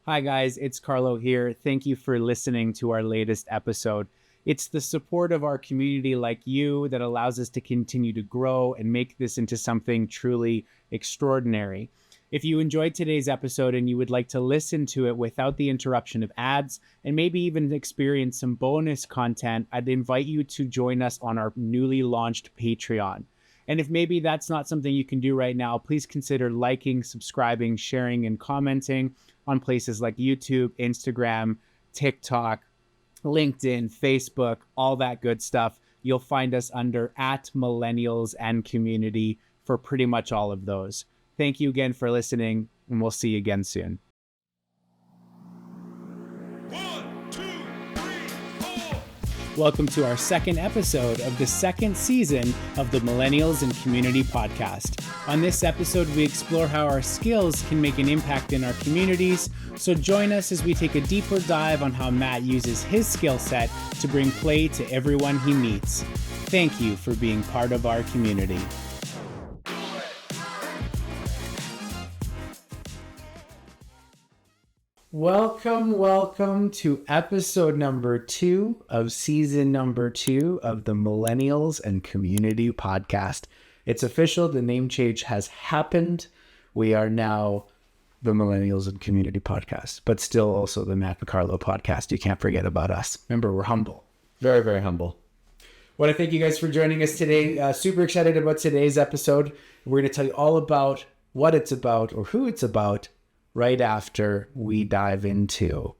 Hi guys, it's Carlo here. Thank you for listening to our latest episode. It's the support of our community like you that allows us to continue to grow and make this into something truly extraordinary. If you enjoyed today's episode and you would like to listen to it without the interruption of ads and maybe even experience some bonus content, I'd invite you to join us on our newly launched Patreon. And if maybe that's not something you can do right now, please consider liking, subscribing, sharing, and commenting on places like YouTube, Instagram, TikTok, LinkedIn, Facebook, all that good stuff. You'll find us under @Millennials and Community for pretty much all of those. Thank you again for listening, and we'll see you again soon. 1, 2, 3, 4. Welcome to our second episode of the second season of the Millennials and Community podcast. On this episode, we explore how our skills can make an impact in our communities. So join us as we take a deeper dive on how Matt uses his skill set to bring play to everyone he meets. Thank you for being part of our community. Welcome to episode number 2 of season number 2 of the Millennials and Community podcast. It's official. The name change has happened. We are now the Millennials and Community podcast, but still also the Matt and Carlo podcast. You can't forget about us. Remember, we're humble. Very, very humble. I want to thank you guys for joining us today. Super excited about today's episode. We're going to tell you all about what it's about or who it's about right after we dive into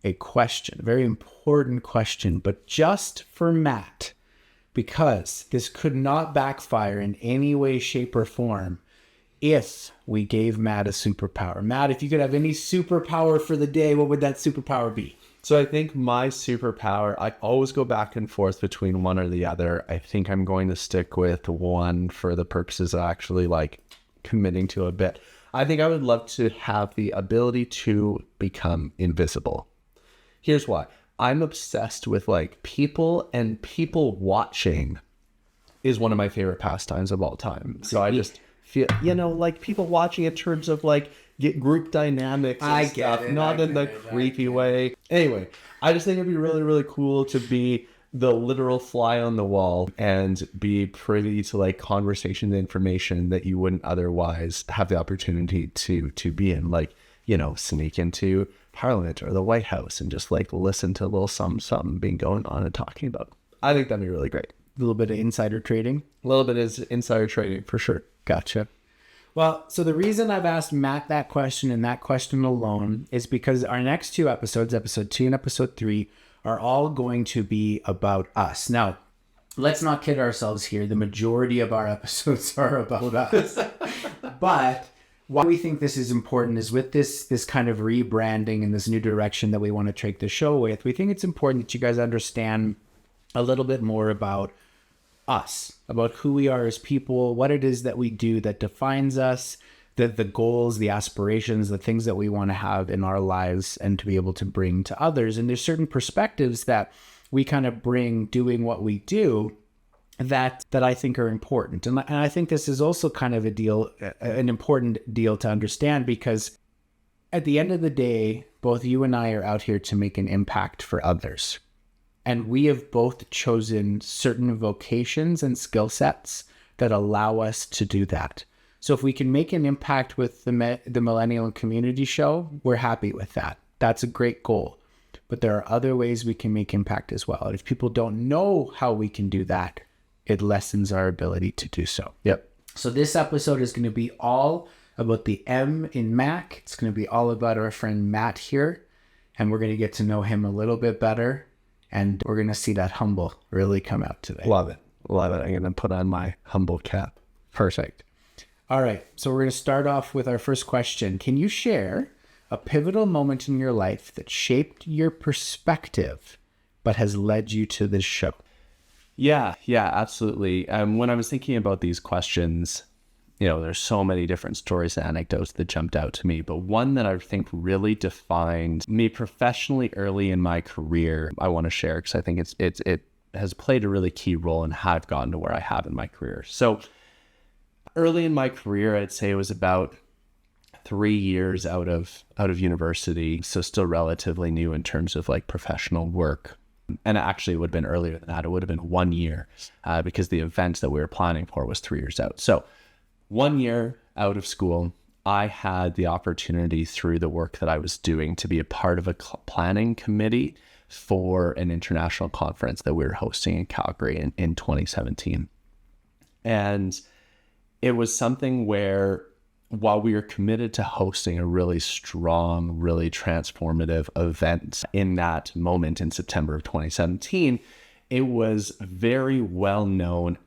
a question, a very important question, but just for Matt, because this could not backfire in any way, shape, or form if we gave Matt a superpower. Matt, if you could have any superpower for the day, what would that superpower be? So I think my superpower, I always go back and forth between one or the other. I think I'm going to stick with one for the purposes of actually committing to a bit. I think I would love to have the ability to become invisible. Here's why. I'm obsessed with people, and people watching is one of my favorite pastimes of all time. So I just feel, people watching in terms of get group dynamics and stuff, not in the creepy way. Anyway, I just think it'd be really, really cool to be the literal fly on the wall and be privy to conversation and information that you wouldn't otherwise have the opportunity to be in, sneak into Parliament or the White House and just listen to a little something being going on and talking about. I think that'd be really great. A little bit of insider trading. A little bit is insider trading for sure. Gotcha. Well, so the reason I've asked Matt that question and that question alone is because our next two episodes, episode 2 and episode 3, are all going to be about us. Now, let's not kid ourselves here. The majority of our episodes are about us. But why we think this is important is with this kind of rebranding and this new direction that we want to take the show with, we think it's important that you guys understand a little bit more about us, about who we are as people, what it is that we do that defines us, the goals, the aspirations, the things that we want to have in our lives and to be able to bring to others. And there's certain perspectives that we kind of bring doing what we do that I think are important. And I think this is also kind of an important deal to understand, because at the end of the day, both you and I are out here to make an impact for others. And we have both chosen certain vocations and skill sets that allow us to do that. So if we can make an impact with the Millennial and Community Show, we're happy with that. That's a great goal. But there are other ways we can make impact as well. And if people don't know how we can do that, it lessens our ability to do so. Yep. So this episode is going to be all about the M in Mac. It's going to be all about our friend Matt here. And we're going to get to know him a little bit better. And we're going to see that humble really come out today. Love it. Love it. I'm going to put on my humble cap. Perfect. All right, so we're going to start off with our first question. Can you share a pivotal moment in your life that shaped your perspective but has led you to this show? Yeah, absolutely. When I was thinking about these questions, there's so many different stories and anecdotes that jumped out to me, but one that I think really defined me professionally early in my career, I want to share because I think it has played a really key role in how I've gotten to where I have in my career. So early in my career, I'd say it was about 3 years out of university, so still relatively new in terms of like professional work. And actually, it would have been earlier than that. It would have been 1 year because the event that we were planning for was 3 years out. So 1 year out of school, I had the opportunity through the work that I was doing to be a part of a planning committee for an international conference that we were hosting in Calgary in 2017. And it was something where, while we were committed to hosting a really strong, really transformative event in that moment in September of 2017, it was very well known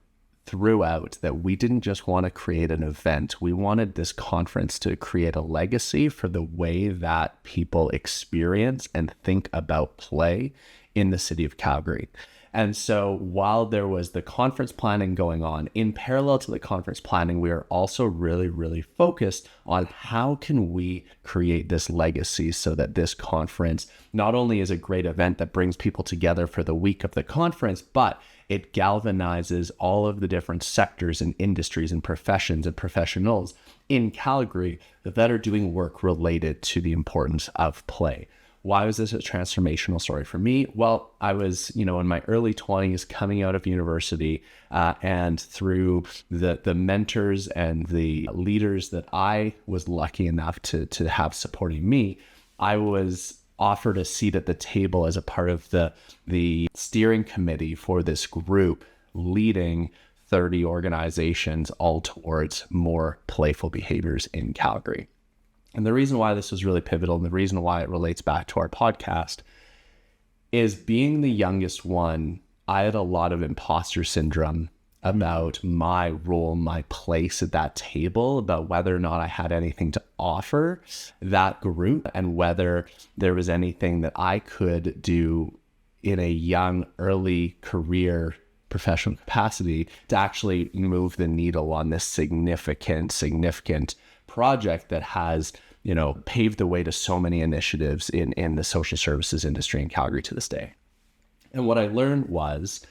throughout that we didn't just want to create an event. We wanted this conference to create a legacy for the way that people experience and think about play in the city of Calgary. And so while there was the conference planning going on, in parallel to the conference planning, we are also really, really focused on how can we create this legacy so that this conference not only is a great event that brings people together for the week of the conference, but it galvanizes all of the different sectors and industries and professions and professionals in Calgary that are doing work related to the importance of play. Why was this a transformational story for me? Well, I was, in my early 20s coming out of university, and through the mentors and the leaders that I was lucky enough to have supporting me, I was offered a seat at the table as a part of the steering committee for this group leading 30 organizations all towards more playful behaviors in Calgary. And the reason why this was really pivotal and the reason why it relates back to our podcast is, being the youngest one, I had a lot of imposter syndrome about my role, my place at that table, about whether or not I had anything to offer that group and whether there was anything that I could do in a young, early career professional capacity to actually move the needle on this significant project that has, paved the way to so many initiatives in the social services industry in Calgary to this day. And what I learned was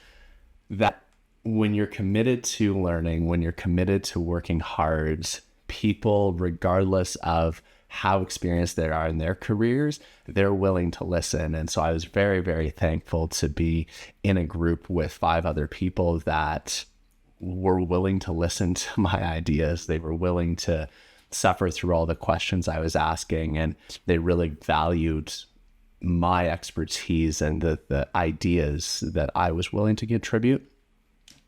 that when you're committed to learning, when you're committed to working hard, people, regardless of how experienced they are in their careers, they're willing to listen. And so I was very, very thankful to be in a group with 5 other people that were willing to listen to my ideas. They were willing to suffer through all the questions I was asking, and they really valued my expertise and the ideas that I was willing to contribute.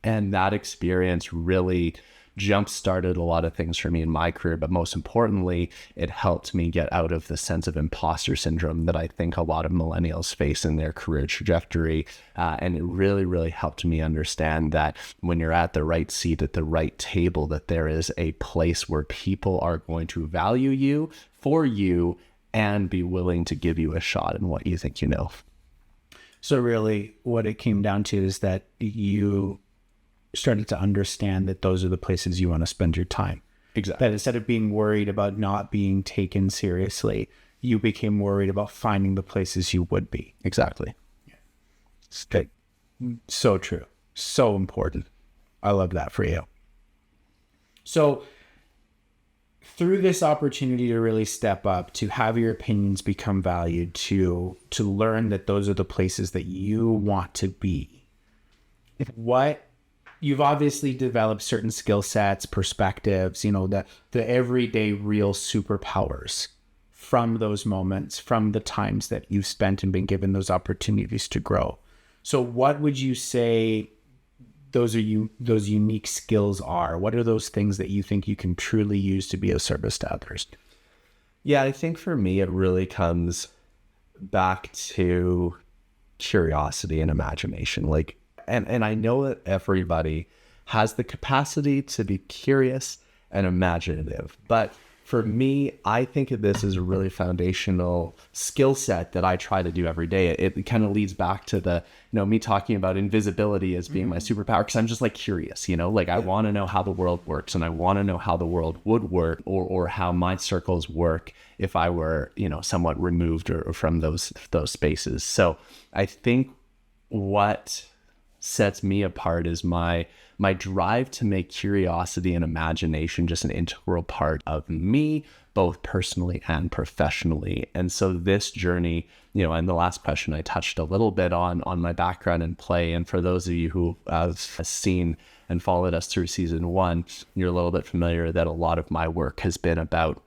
And that experience really jump-started a lot of things for me in my career, but most importantly, it helped me get out of the sense of imposter syndrome that I think a lot of millennials face in their career trajectory. And it really, really helped me understand that when you're at the right seat at the right table, that there is a place where people are going to value you for you and be willing to give you a shot in what you think you know. So really what it came down to is that you started to understand that those are the places you want to spend your time. Exactly. That instead of being worried about not being taken seriously, you became worried about finding the places you would be. Exactly. Okay. So true. So important. I love that for you. So through this opportunity to really step up, to have your opinions become valued, to learn that those are the places that you want to be, you've obviously developed certain skill sets, perspectives, the everyday real superpowers from those moments, from the times that you've spent and been given those opportunities to grow. So what would you say those unique skills are? What are those things that you think you can truly use to be of service to others? Yeah, I think for me, it really comes back to curiosity and imagination. And I know that everybody has the capacity to be curious and imaginative, but for me, I think of this as a really foundational skill set that I try to do every day. It kind of leads back to me talking about invisibility as being my superpower, because I'm just curious, I want to know how the world works, and I want to know how the world would work, or how my circles work if I were, somewhat removed or from those spaces. So I think what sets me apart is my drive to make curiosity and imagination just an integral part of me, both personally and professionally. And so this journey, and the last question I touched a little bit on my background in play. And for those of you who have seen and followed us through season 1, you're a little bit familiar that a lot of my work has been about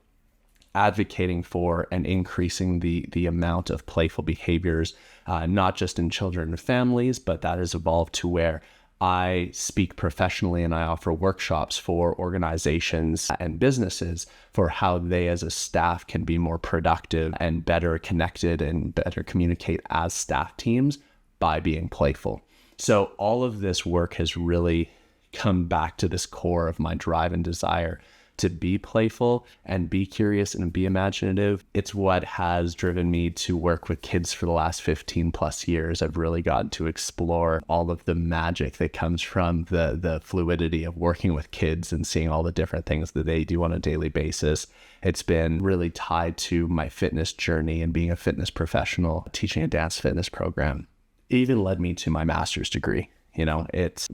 advocating for and increasing the amount of playful behaviors, not just in children and families, but that has evolved to where I speak professionally and I offer workshops for organizations and businesses for how they as a staff can be more productive and better connected and better communicate as staff teams by being playful. So all of this work has really come back to this core of my drive and desire to be playful and be curious and be imaginative. It's what has driven me to work with kids for the last 15 plus years. I've really gotten to explore all of the magic that comes from the fluidity of working with kids and seeing all the different things that they do on a daily basis. It's been really tied to my fitness journey and being a fitness professional, teaching a dance fitness program. It even led me to my master's degree. It's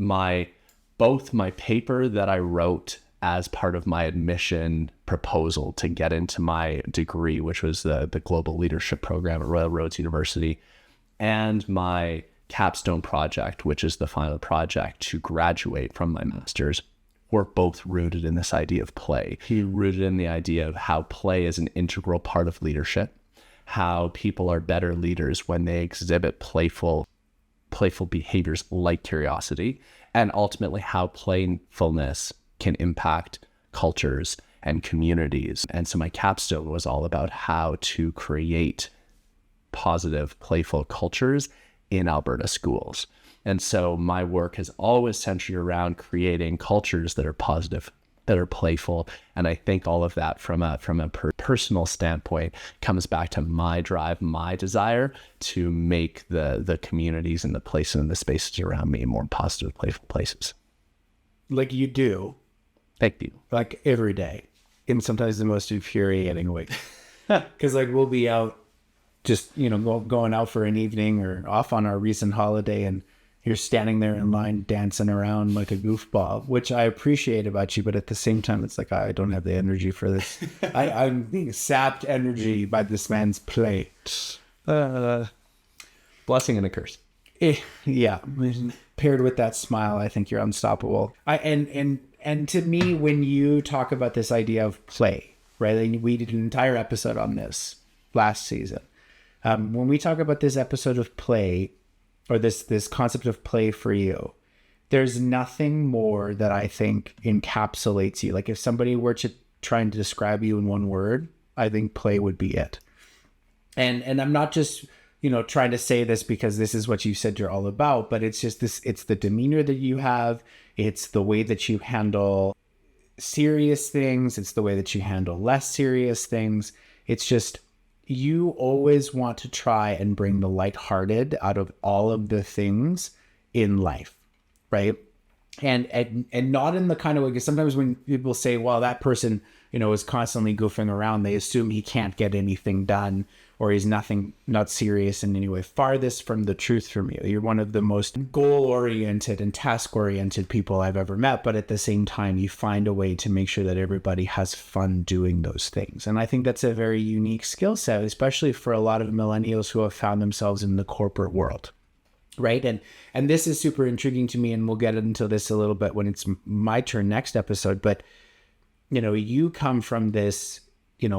both my paper that I wrote as part of my admission proposal to get into my degree, which was the Global Leadership Program at Royal Roads University, and my capstone project, which is the final project to graduate from my master's, were both rooted in this idea of play. Rooted in the idea of how play is an integral part of leadership, how people are better leaders when they exhibit playful behaviors like curiosity, and ultimately how playfulness can impact cultures and communities. And so my capstone was all about how to create positive, playful cultures in Alberta schools. And so my work has always centered around creating cultures that are positive, that are playful. And I think all of that from a personal standpoint comes back to my drive, my desire to make the communities and the places and the spaces around me more positive, playful places. Like you do. Thank you. Like every day, in sometimes the most infuriating way. Because we'll be out just, going out for an evening or off on our recent holiday, and you're standing there in line dancing around like a goofball, which I appreciate about you. But at the same time, it's like, I don't have the energy for this. I'm being sapped energy by this man's play. Blessing and a curse. Yeah. Paired with that smile, I think you're unstoppable. And to me, when you talk about this idea of play, right? And we did an entire episode on this last season. When we talk about this episode of play, or this concept of play for you, there's nothing more that I think encapsulates you. Like if somebody were to try and describe you in one word, I think play would be it. And I'm not just, trying to say this because this is what you said you're all about, but it's just this, it's the demeanor that you have. It's the way that you handle serious things. It's the way that you handle less serious things. It's just, you always want to try and bring the lighthearted out of all of the things in life, right? And not in the kind of way, because sometimes when people say, well, that person, is constantly goofing around, they assume he can't get anything done, or he's not serious in any way. Farthest from the truth from you. You're one of the most goal-oriented and task-oriented people I've ever met, but at the same time, you find a way to make sure that everybody has fun doing those things. And I think that's a very unique skill set, especially for a lot of millennials who have found themselves in the corporate world, right? And this is super intriguing to me, and we'll get into this a little bit when it's my turn next episode, but, you come from this,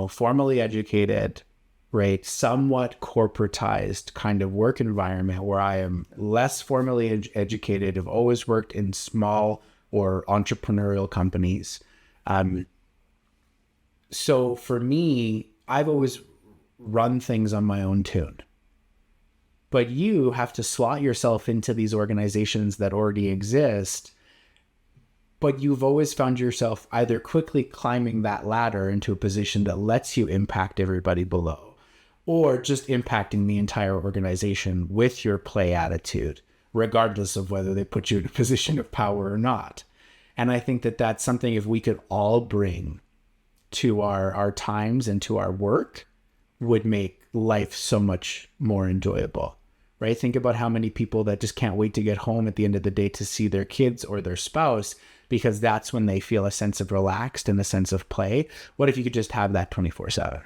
formally educated, right, somewhat corporatized kind of work environment where I am less formally educated. I've always worked in small or entrepreneurial companies. So for me, I've always run things on my own tune. But you have to slot yourself into these organizations that already exist, but you've always found yourself either quickly climbing that ladder into a position that lets you impact everybody below, or just impacting the entire organization with your play attitude, regardless of whether they put you in a position of power or not. And I think that that's something, if we could all bring to our times and to our work, would make life so much more enjoyable, right? Think about how many people that just can't wait to get home at the end of the day to see their kids or their spouse, because that's when they feel a sense of relaxed and a sense of play. What if you could just have that 24/7?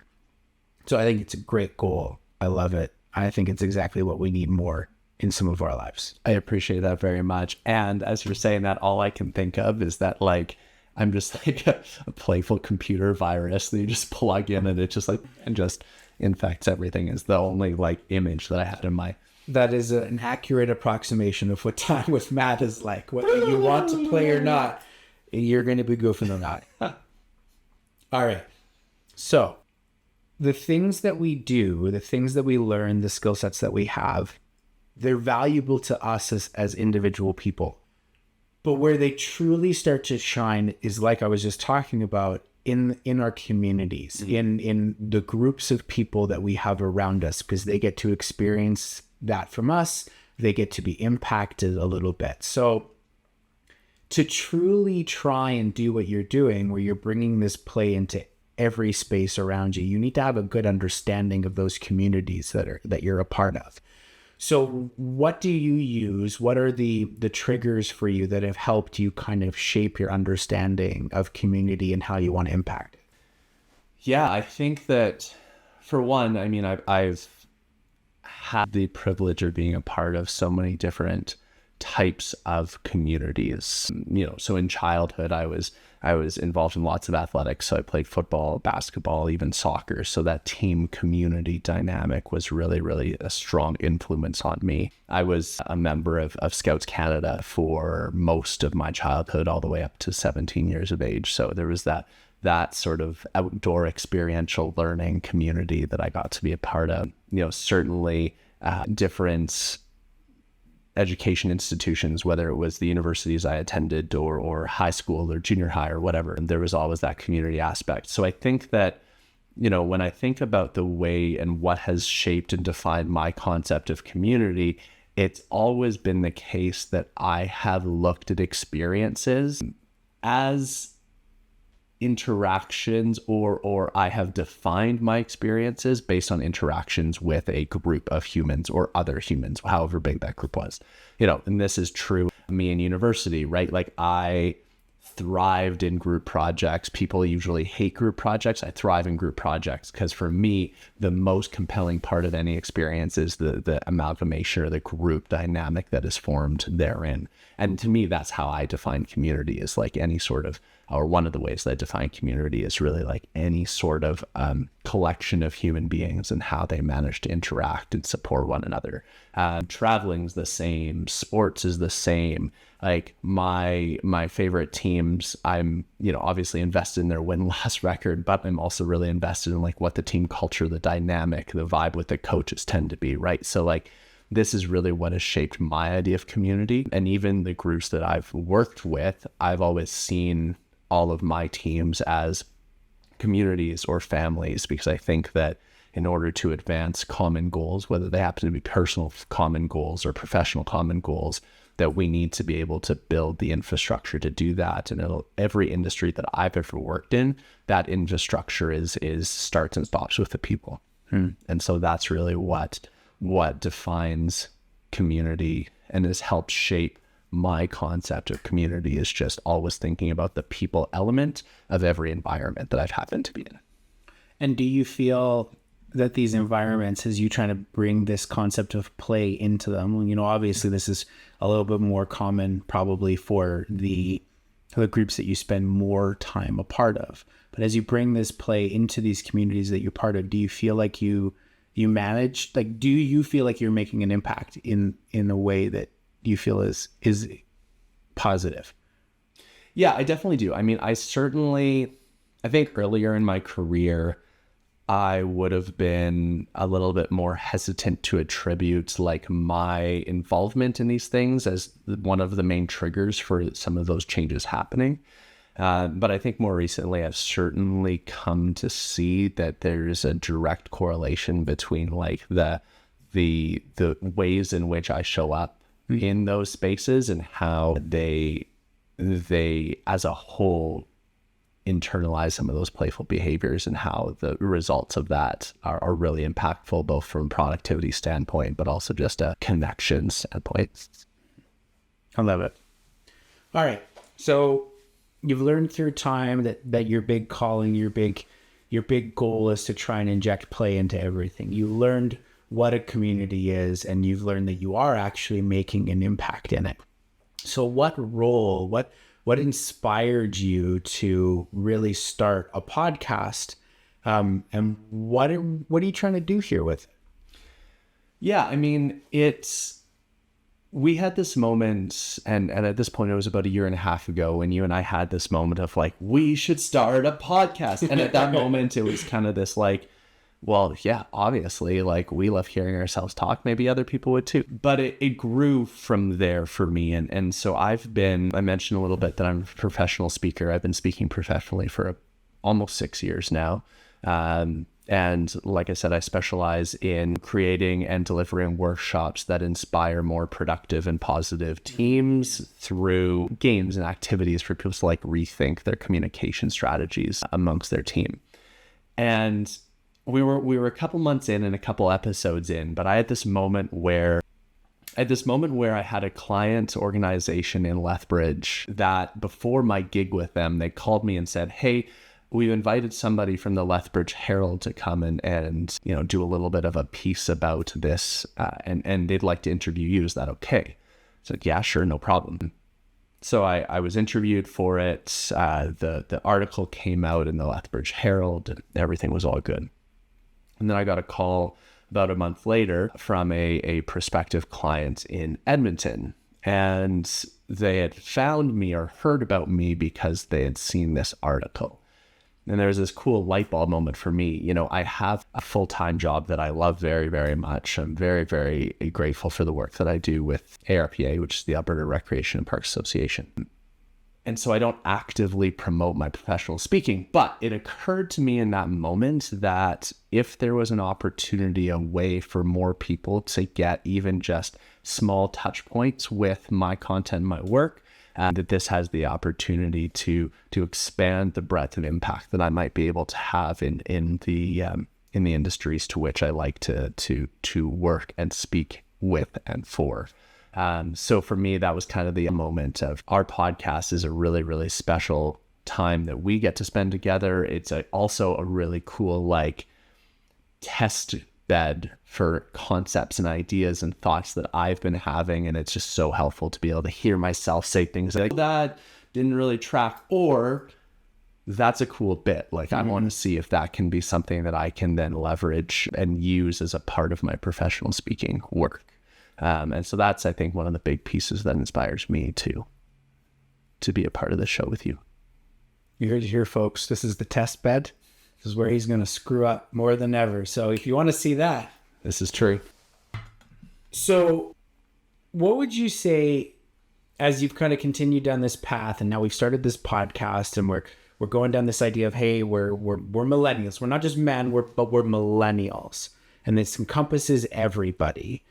So I think it's a great goal. I love it. I think it's exactly what we need more in some of our lives. I appreciate that very much. And as you're saying that, all I can think of is that like, I'm just like a playful computer virus that you just plug in and it just like, and just infects everything is the only like image that I had in my. That is an accurate approximation of what time with Matt is like. Whether you want to play or not, you're going to be goofing around. All right. So the things that we do, the things that we learn, the skill sets that we have, they're valuable to us as individual people. But where they truly start to shine is, like I was just talking about, in our communities, in the groups of people that we have around us, because they get to experience that from us. They get to be impacted a little bit. So to truly try and do what you're doing, where you're bringing this play into every space around you, you need to have a good understanding of those communities that you're a part of. So what do you use? What are the triggers for you that have helped you kind of shape your understanding of community and how you want to impact it? Yeah, I think that for one, I mean, I've had the privilege of being a part of so many different types of communities. You know, so in childhood, I was involved in lots of athletics. So I played football, basketball, even soccer. So that team community dynamic was really, really a strong influence on me. I was a member of Scouts Canada for most of my childhood, all the way up to 17 years of age. So there was that sort of outdoor experiential learning community that I got to be a part of. You know, certainly different education institutions, whether it was the universities I attended or high school or junior high or whatever, and there was always that community aspect. So I think that, you know, when I think about the way and what has shaped and defined my concept of community, it's always been the case that I have looked at experiences as interactions, or I have defined my experiences based on interactions with a group of humans or other humans, however big that group was, you know. And this is true of me in university, right? Like I thrived in group projects. People usually hate group projects. I thrive in group projects because for me, the most compelling part of any experience is the amalgamation or the group dynamic that is formed therein. And to me, that's how I define community, is like any sort of, or one of the ways that I define community is really like any sort of collection of human beings and how they manage to interact and support one another. Traveling's the same, sports is the same. Like my favorite teams, I'm, you know, obviously invested in their win-loss record, but I'm also really invested in like what the team culture, the dynamic, the vibe with the coaches tend to be, right? So like, this is really what has shaped my idea of community. And even the groups that I've worked with, I've always seen all of my teams as communities or families, because I think that in order to advance common goals, whether they happen to be personal common goals or professional common goals, that we need to be able to build the infrastructure to do that. And every industry that I've ever worked in, that infrastructure is starts and stops with the people. And so that's really what defines community and has helped shape my concept of community, is just always thinking about the people element of every environment that I've happened to be in. And do you feel that these environments, as you trying to bring this concept of play into them, you know, obviously this is a little bit more common probably for the groups that you spend more time a part of, but as you bring this play into these communities that you're part of, do you feel like you manage, like, do you feel like you're making an impact in a way that you feel is positive? Yeah, I definitely do. I mean, I think earlier in my career, I would have been a little bit more hesitant to attribute like my involvement in these things as one of the main triggers for some of those changes happening. But I think more recently, I've certainly come to see that there's a direct correlation between like the ways in which I show up in those spaces and how they as a whole internalize some of those playful behaviors and how the results of that are really impactful, both from a productivity standpoint, but also just a connection standpoint. I love it. All right. So you've learned through time that your big calling, your big goal is to try and inject play into everything. You learned what a community is, and you've learned that you are actually making an impact in it. So what inspired you to really start a podcast? And what are you trying to do here with it? Yeah, I mean, we had this moment, and at this point, it was about a year and a half ago when you and I had this moment of like, we should start a podcast. And at that moment, it was kind of this like, well, yeah, obviously, like we love hearing ourselves talk. Maybe other people would too. But it grew from there for me. And so I mentioned a little bit that I'm a professional speaker. I've been speaking professionally for almost 6 years now. And like I said, I specialize in creating and delivering workshops that inspire more productive and positive teams through games and activities for people to like rethink their communication strategies amongst their team. And we were a couple months in and a couple episodes in, but I had this moment where I had a client organization in Lethbridge that before my gig with them, they called me and said, "Hey, we've invited somebody from the Lethbridge Herald to come and do a little bit of a piece about this, and they'd like to interview you. Is that okay?" I said, "Yeah, sure, no problem." So I was interviewed for it. The article came out in the Lethbridge Herald, and everything was all good. And then I got a call about a month later from a prospective client in Edmonton. And they had found me or heard about me because they had seen this article. And there was this cool light bulb moment for me. You know, I have a full-time job that I love very, very much. I'm very, very grateful for the work that I do with ARPA, which is the Alberta Recreation and Parks Association. And so I don't actively promote my professional speaking, but it occurred to me in that moment that if there was an opportunity, a way for more people to get even just small touch points with my content, my work, that this has the opportunity to expand the breadth and impact that I might be able to have in the industries to which I like to work and speak with and for. So for me, that was kind of the moment of our podcast is a really, really special time that we get to spend together. It's also a really cool, like, test bed for concepts and ideas and thoughts that I've been having. And it's just so helpful to be able to hear myself say things like that didn't really track, or that's a cool bit. Like, I want to see if that can be something that I can then leverage and use as a part of my professional speaking work. And so that's, I think, one of the big pieces that inspires me to be a part of the show with you. You heard it here, folks. This is the test bed. This is where he's going to screw up more than ever. So if you want to see that. This is true. So what would you say as you've kind of continued down this path, and now we've started this podcast, and we're going down this idea of, hey, we're millennials. We're not just men, but we're millennials. And this encompasses everybody.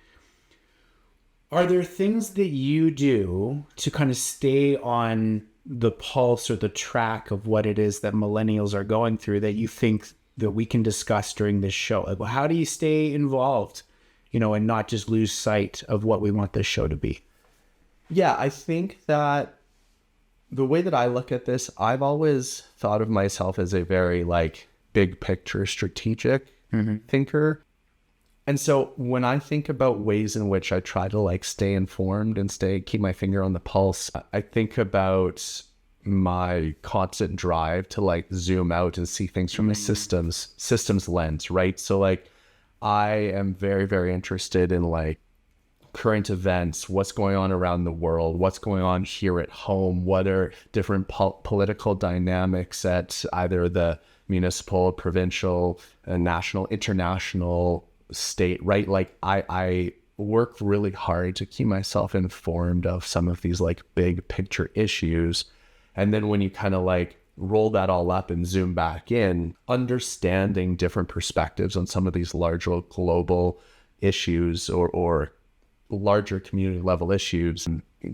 Are there things that you do to kind of stay on the pulse or the track of what it is that millennials are going through that you think that we can discuss during this show? Like, well, how do you stay involved, and not just lose sight of what we want this show to be? Yeah, I think that the way that I look at this, I've always thought of myself as a very like big picture strategic thinker. And so when I think about ways in which I try to like stay informed and keep my finger on the pulse, I think about my constant drive to like zoom out and see things from a systems lens, right? So like I am very, very interested in like current events, what's going on around the world, what's going on here at home, what are different political dynamics at either the municipal, provincial, national, international, state, right? Like I work really hard to keep myself informed of some of these like big picture issues. And then when you kind of like roll that all up and zoom back in, understanding different perspectives on some of these larger global issues or larger community level issues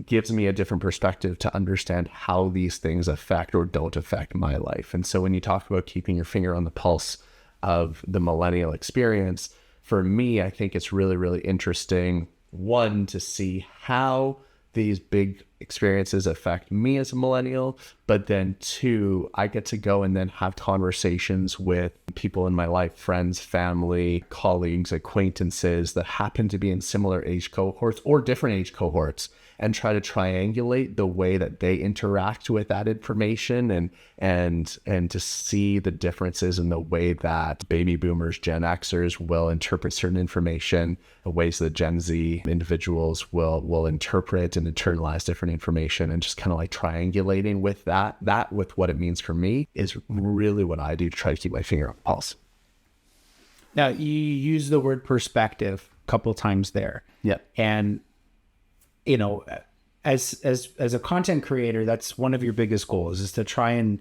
gives me a different perspective to understand how these things affect or don't affect my life. And so when you talk about keeping your finger on the pulse of the millennial experience, for me, I think it's really, really interesting, one, to see how these big experiences affect me as a millennial, but then two, I get to go and then have conversations with people in my life, friends, family, colleagues, acquaintances that happen to be in similar age cohorts or different age cohorts, and try to triangulate the way that they interact with that information and to see the differences in the way that baby boomers, Gen Xers will interpret certain information, the ways that Gen Z individuals will interpret and internalize different information, and just kind of like triangulating with that with what it means for me is really what I do to try to keep my finger on the pulse. Now, you use the word perspective a couple times there. Yeah. And you know, as a content creator, that's one of your biggest goals, is to try and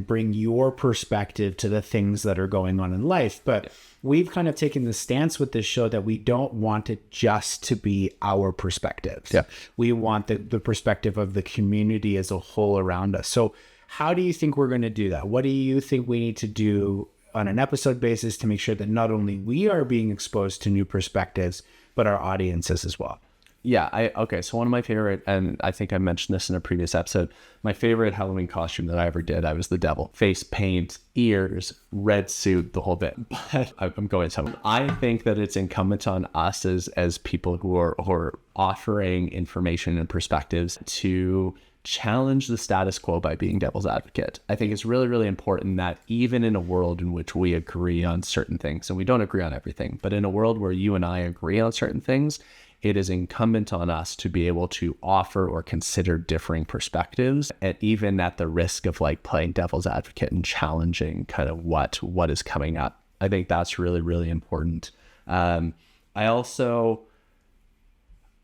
bring your perspective to the things that are going on in life. But we've kind of taken the stance with this show that we don't want it just to be our perspectives. Yeah. We want the perspective of the community as a whole around us. So how do you think we're going to do that? What do you think we need to do on an episode basis to make sure that not only we are being exposed to new perspectives, but our audiences as well? Yeah, okay, so one of my favorite, and I think I mentioned this in a previous episode, my favorite Halloween costume that I ever did, I was the devil. Face paint, ears, red suit, the whole bit. But I'm going somewhere. I think that it's incumbent on us as people who are offering information and perspectives to challenge the status quo by being devil's advocate. I think it's really, really important that even in a world in which we agree on certain things, and we don't agree on everything, but in a world where you and I agree on certain things, it is incumbent on us to be able to offer or consider differing perspectives, and even at the risk of like playing devil's advocate and challenging kind of what is coming up. I think that's really, really important. I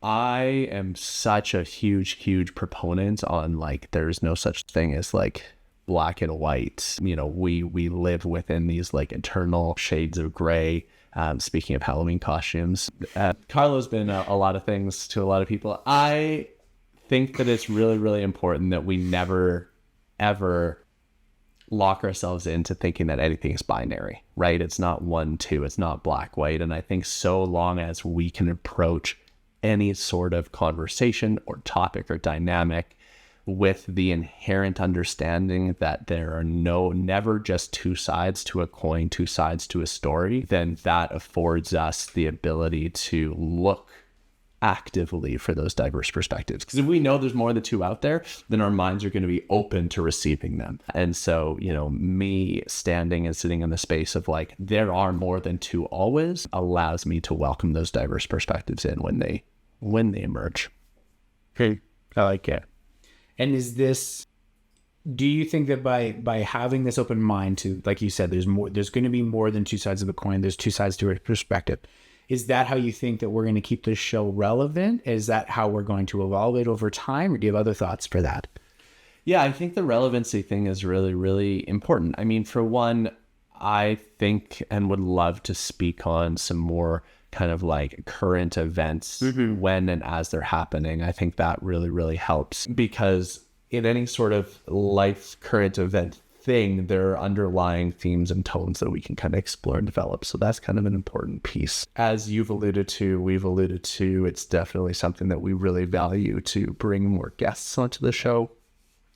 am such a huge proponent on like, there's no such thing as like black and white. You know, we live within these like eternal shades of gray. Speaking of Halloween costumes, Carlo's been a lot of things to a lot of people. I think that it's really, really important that we never, ever lock ourselves into thinking that anything is binary, right? It's not 1, 2, it's not black, white. And I think so long as we can approach any sort of conversation or topic or dynamic with the inherent understanding that there are never just two sides to a coin, two sides to a story, then that affords us the ability to look actively for those diverse perspectives. Because if we know there's more than two out there, then our minds are going to be open to receiving them. And so, you know, me standing and sitting in the space of like, there are more than two always, allows me to welcome those diverse perspectives in when they emerge. Okay, I like it. And do you think that by having this open mind to, like you said, there's going to be more than two sides of the coin, there's two sides to a perspective. Is that how you think that we're going to keep this show relevant? Is that how we're going to evolve it over time? Or do you have other thoughts for that? Yeah, I think the relevancy thing is really, really important. I mean, for one, I think and would love to speak on some more kind of like current events when and as they're happening. I think that really, really helps, because in any sort of life current event thing, there are underlying themes and tones that we can kind of explore and develop. So that's kind of an important piece. As we've alluded to, it's definitely something that we really value, to bring more guests onto the show.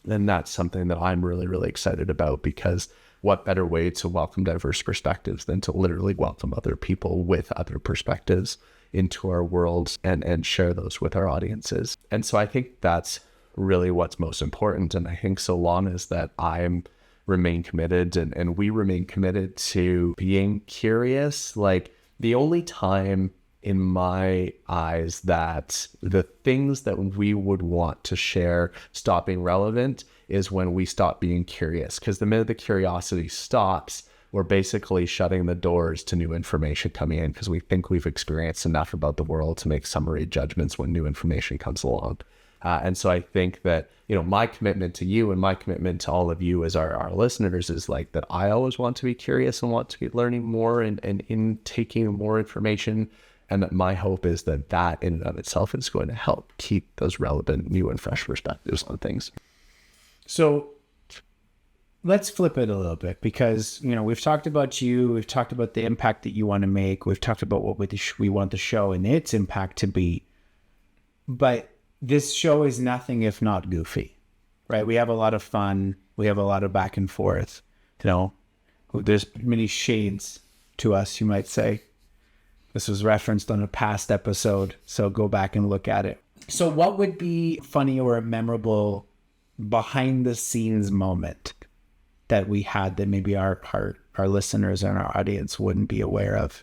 And that's something that I'm really, really excited about, because what better way to welcome diverse perspectives than to literally welcome other people with other perspectives into our world and share those with our audiences. And so I think that's really what's most important. And I think so long as that I remain committed and we remain committed to being curious, like the only time in my eyes that the things that we would want to share stop being relevant is when we stop being curious. Because the minute the curiosity stops, we're basically shutting the doors to new information coming in, because we think we've experienced enough about the world to make summary judgments when new information comes along. And so I think that, you know, my commitment to you and my commitment to all of you as our listeners is like that I always want to be curious and want to be learning more and in taking more information And my hope is that that in and of itself is going to help keep those relevant, new and fresh perspectives on things. So let's flip it a little bit, because, you know, we've talked about you, we've talked about the impact that you want to make, we've talked about what we want the show and its impact to be. But this show is nothing if not goofy, right? We have a lot of fun. We have a lot of back and forth. You know, there's many shades to us, you might say. This was referenced on a past episode, so go back and look at it. So what would be funny or a memorable behind the scenes moment that we had that maybe our listeners and our audience wouldn't be aware of?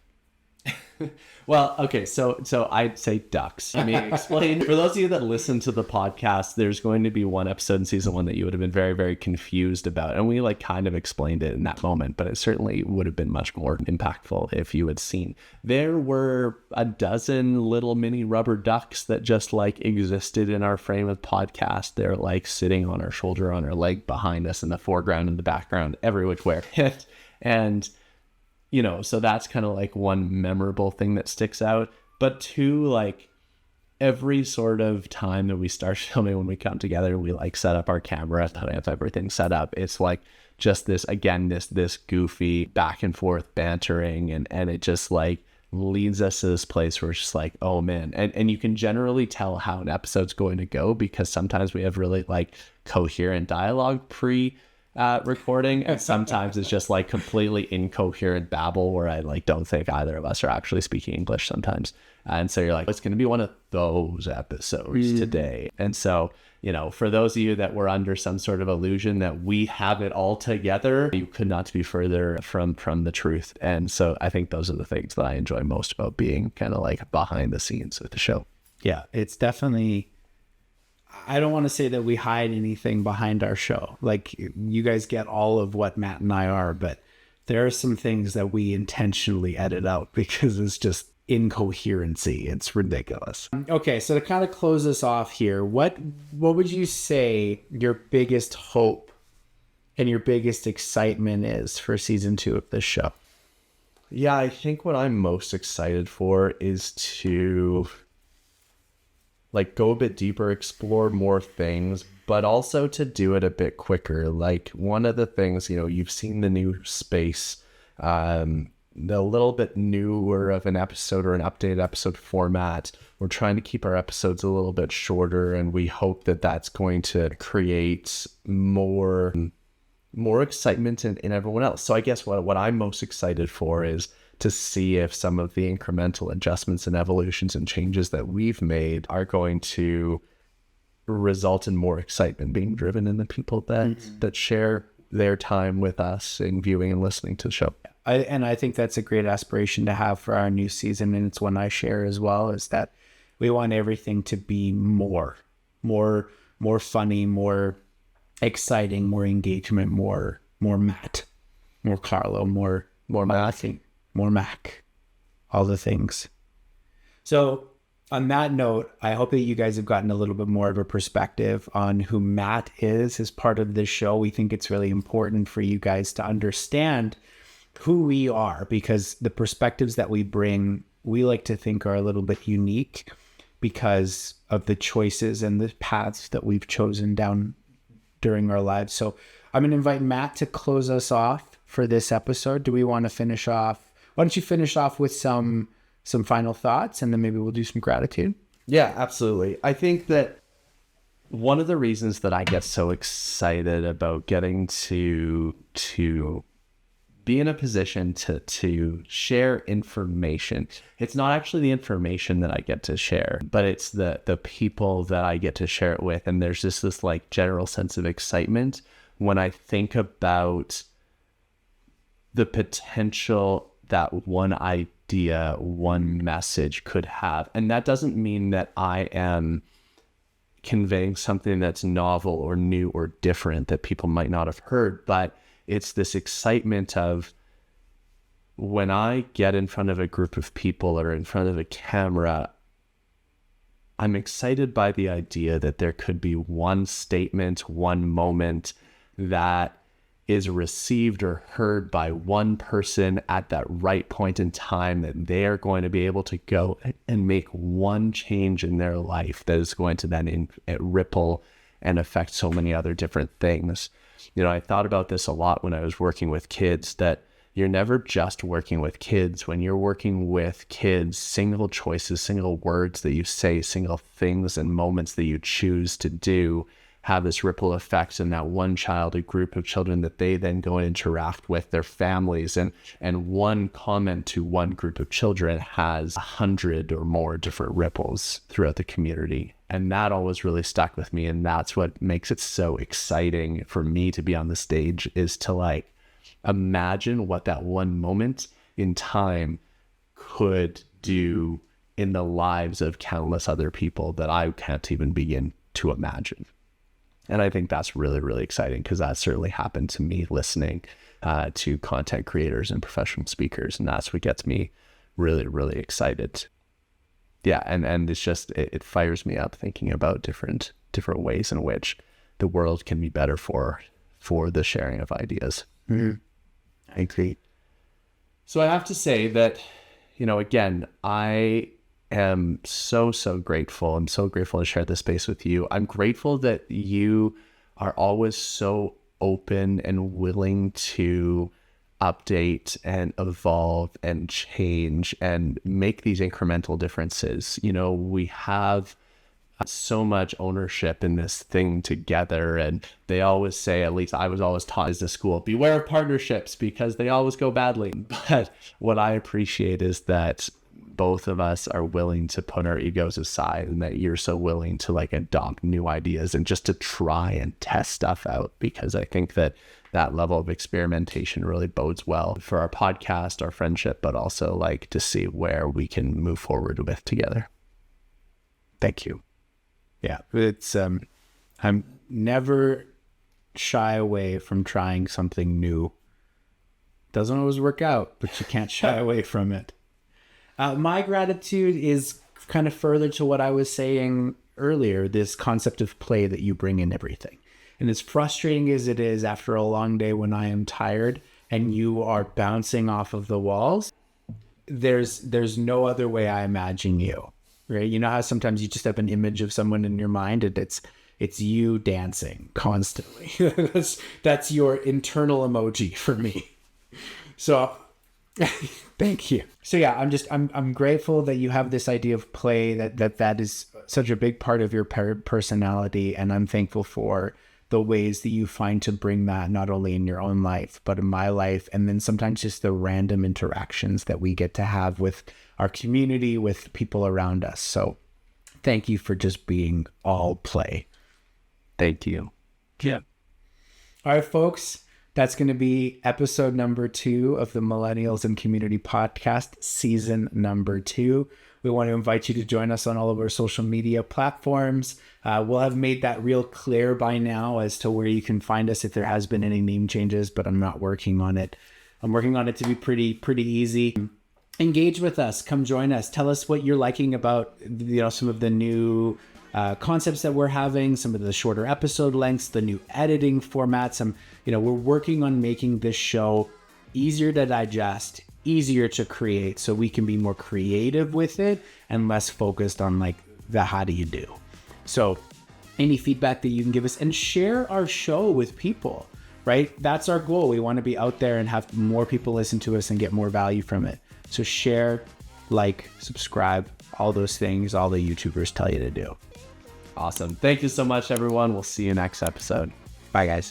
Well, okay, so I'd say ducks. I mean, explain for those of you that listen to the podcast, there's going to be one episode in season 1 that you would have been very, very confused about. And we like kind of explained it in that moment, but it certainly would have been much more impactful if you had seen. There were a dozen little mini rubber ducks that just like existed in our frame of podcast. They're like sitting on our shoulder, on our leg, behind us, in the foreground, in the background, every which way. And you know, so that's kind of like one memorable thing that sticks out. But two, like every sort of time that we start filming, when we come together, we like set up our camera, have everything set up. It's like just this, again, this goofy back and forth bantering, and it just like leads us to this place where it's just like, oh man. And you can generally tell how an episode's going to go, because sometimes we have really like coherent dialogue recording, and sometimes it's just like completely incoherent babble where I like don't think either of us are actually speaking English sometimes. And so you're like, it's going to be one of those episodes today. And so, you know, for those of you that were under some sort of illusion that we have it all together, you could not be further from the truth. And so I think those are the things that I enjoy most about being kind of like behind the scenes with the show. Yeah, it's definitely, I don't want to say that we hide anything behind our show. Like, you guys get all of what Matt and I are, but there are some things that we intentionally edit out because it's just incoherency. It's ridiculous. Okay, so to kind of close us off here, what would you say your biggest hope and your biggest excitement is for season 2 of this show? Yeah, I think what I'm most excited for is to like go a bit deeper, explore more things, but also to do it a bit quicker. Like one of the things, you know, you've seen the new space, the little bit newer of an episode or an updated episode format. We're trying to keep our episodes a little bit shorter, and we hope that that's going to create more excitement in everyone else. So I guess what I'm most excited for is to see if some of the incremental adjustments and evolutions and changes that we've made are going to result in more excitement being driven in the people that share their time with us in viewing and listening to the show. I think that's a great aspiration to have for our new season, and it's one I share as well, is that we want everything to be more funny, more exciting, more engagement, more Matt, more Carlo, more Matthew, more Mac, all the things. So on that note, I hope that you guys have gotten a little bit more of a perspective on who Matt is as part of this show. We think it's really important for you guys to understand who we are, because the perspectives that we bring, we like to think are a little bit unique because of the choices and the paths that we've chosen down during our lives. So I'm going to invite Matt to close us off for this episode. Do we want to finish off? Why don't you finish off with some final thoughts, and then maybe we'll do some gratitude? Yeah, absolutely. I think that one of the reasons that I get so excited about getting to be in a position to share information, it's not actually the information that I get to share, but it's the people that I get to share it with. And there's just this like general sense of excitement when I think about the potential that one idea, one message could have. And that doesn't mean that I am conveying something that's novel or new or different that people might not have heard, but it's this excitement of when I get in front of a group of people or in front of a camera, I'm excited by the idea that there could be one statement, one moment that is received or heard by one person at that right point in time, that they're going to be able to go and make one change in their life that is going to then ripple and affect so many other different things. You know, I thought about this a lot when I was working with kids, that you're never just working with kids. When you're working with kids, single choices, single words that you say, single things and moments that you choose to do have this ripple effect in that one child, a group of children that they then go and interact with, their families. And one comment to one group of children has 100 or more different ripples throughout the community. And that always really stuck with me. And that's what makes it so exciting for me to be on the stage, is to like imagine what that one moment in time could do in the lives of countless other people that I can't even begin to imagine. And I think that's really, really exciting, because that certainly happened to me listening to content creators and professional speakers. And that's what gets me really, really excited. Yeah. And it's just, it fires me up thinking about different ways in which the world can be better for the sharing of ideas. Mm-hmm. I agree. So I have to say that, you know, again, I am so grateful. I'm so grateful to share this space with you. I'm grateful that you are always so open and willing to update and evolve and change and make these incremental differences. You know, we have so much ownership in this thing together, and they always say, at least I was always taught as a school, beware of partnerships because they always go badly. But what I appreciate is that both of us are willing to put our egos aside, and that you're so willing to like adopt new ideas and just to try and test stuff out, because I think that level of experimentation really bodes well for our podcast, our friendship, but also like to see where we can move forward with together. Thank you. Yeah, it's I'm never shy away from trying something new. Doesn't always work out, but you can't shy away from it. My gratitude is kind of further to what I was saying earlier, this concept of play that you bring in everything. And as frustrating as it is after a long day when I am tired and you are bouncing off of the walls, there's no other way I imagine you. Right? You know how sometimes you just have an image of someone in your mind, and it's you dancing constantly. that's your internal emoji for me. So thank you. So yeah, I'm grateful that you have this idea of play, that is such a big part of your personality, and I'm thankful for the ways that you find to bring that not only in your own life, but in my life, and then sometimes just the random interactions that we get to have with our community, with people around us. So thank you for just being all play. Thank you. Yeah. All right, folks, that's going to be episode number 2 of the Millennials and Community Podcast, season number 2. We want to invite you to join us on all of our social media platforms. We'll have made that real clear by now as to where you can find us if there has been any name changes, but I'm not working on it. I'm working on it to be pretty easy. Engage with us. Come join us. Tell us what you're liking about, you know, some of the new concepts that we're having, some of the shorter episode lengths, the new editing formats. We're working on making this show easier to digest, easier to create, so we can be more creative with it and less focused on like the how do you do. So any feedback that you can give us, and share our show with people, right? That's our goal. We want to be out there and have more people listen to us and get more value from it. So share, like, subscribe, all those things all the YouTubers tell you to do. Awesome. Thank you so much, everyone. We'll see you next episode. Bye, guys.